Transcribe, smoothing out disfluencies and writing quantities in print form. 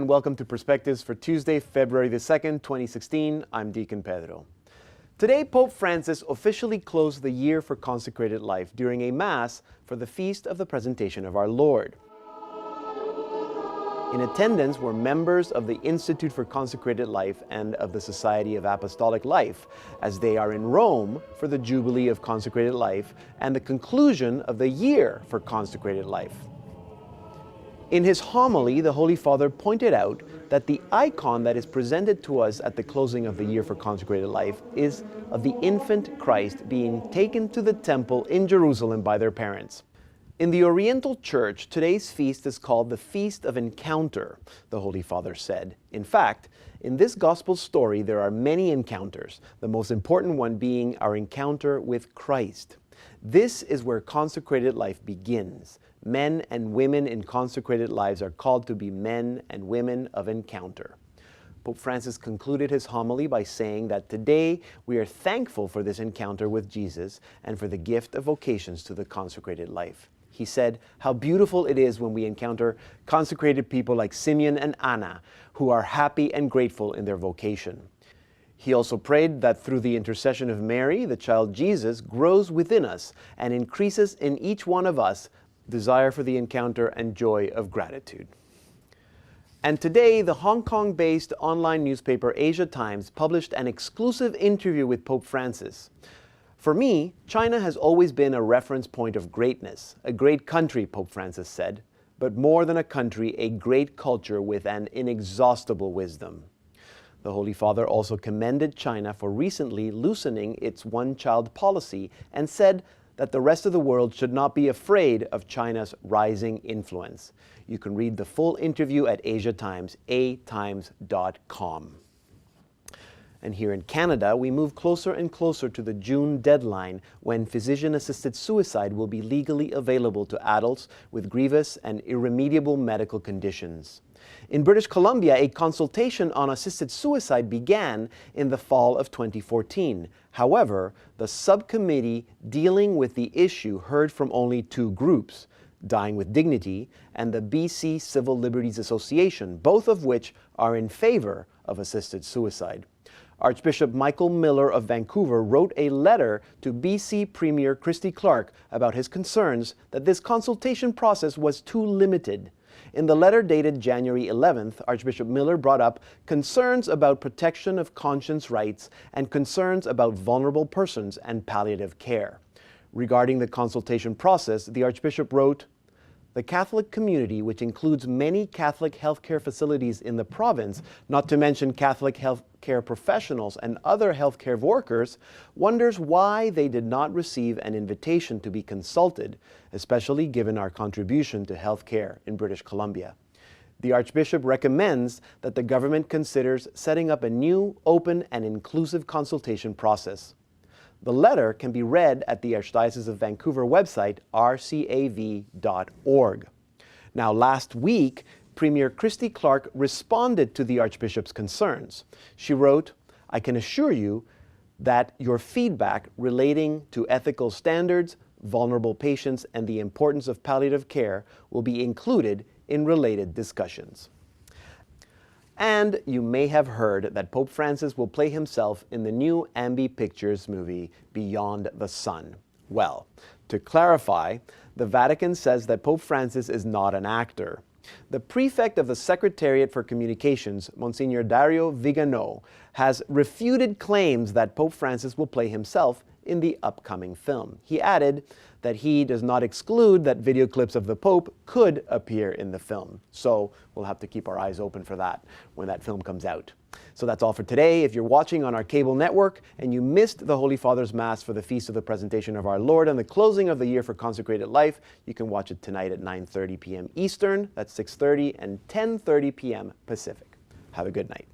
and welcome to Perspectives for Tuesday, February the 2nd, 2016. I'm Deacon Pedro. Today, Pope Francis officially closed the year for Consecrated Life during a Mass for the Feast of the Presentation of our Lord. In attendance were members of the Institute for Consecrated Life and of the Society of Apostolic Life, as they are in Rome for the Jubilee of Consecrated Life and the conclusion of the year for Consecrated Life. In his homily, the Holy Father pointed out that the icon that is presented to us at the closing of the year for Consecrated Life is of the infant Christ being taken to the temple in Jerusalem by their parents. In the Oriental Church, today's feast is called the Feast of Encounter, the Holy Father said. In fact, in this Gospel story, there are many encounters, the most important one being our encounter with Christ. This is where consecrated life begins. Men and women in consecrated lives are called to be men and women of encounter. Pope Francis concluded his homily by saying that today we are thankful for this encounter with Jesus and for the gift of vocations to the consecrated life. He said how beautiful it is when we encounter consecrated people like Simeon and Anna, who are happy and grateful in their vocation. He also prayed that through the intercession of Mary, the child Jesus grows within us and increases in each one of us desire for the encounter and joy of gratitude. And today, the Hong Kong-based online newspaper Asia Times published an exclusive interview with Pope Francis. For me, China has always been a reference point of greatness, a great country, Pope Francis said, but more than a country, a great culture with an inexhaustible wisdom. The Holy Father also commended China for recently loosening its one-child policy and said that the rest of the world should not be afraid of China's rising influence. You can read the full interview at Asia Times, atimes.com. And here in Canada, we move closer and closer to the June deadline when physician-assisted suicide will be legally available to adults with grievous and irremediable medical conditions. In British Columbia, a consultation on assisted suicide began in the fall of 2014. However, the subcommittee dealing with the issue heard from only two groups, Dying with Dignity and the BC Civil Liberties Association, both of which are in favor of assisted suicide. Archbishop Miller of Vancouver wrote a letter to BC Premier Christy Clark about his concerns that this consultation process was too limited. In the letter dated January 11th, Archbishop Miller brought up concerns about protection of conscience rights and concerns about vulnerable persons and palliative care. Regarding the consultation process, the Archbishop wrote, "The Catholic community, which includes many Catholic healthcare facilities in the province, not to mention Catholic healthcare professionals and other healthcare workers, wonders why they did not receive an invitation to be consulted, especially given our contribution to healthcare in British Columbia. The Archbishop recommends that the government considers setting up a new, open, and inclusive consultation process." The letter can be read at the Archdiocese of Vancouver website, rcav.org. Now, last week, Premier Christy Clark responded to the Archbishop's concerns. She wrote, "I can assure you that your feedback relating to ethical standards, vulnerable patients, and the importance of palliative care will be included in related discussions." And you may have heard that Pope Francis will play himself in the new Ambi Pictures movie, Beyond the Sun. Well, to clarify, the Vatican says that Pope Francis is not an actor. The prefect of the Secretariat for Communications, Monsignor Dario Vigano, has refuted claims that Pope Francis will play himself in the upcoming film. He added that he does not exclude that video clips of the Pope could appear in the film. So we'll have to keep our eyes open for that when that film comes out. So that's all for today. If you're watching on our cable network and you missed the Holy Father's Mass for the Feast of the Presentation of our Lord and the closing of the year for Consecrated Life, you can watch it tonight at 9:30 p.m. Eastern, that's 6:30, and 10:30 p.m. Pacific. Have a good night.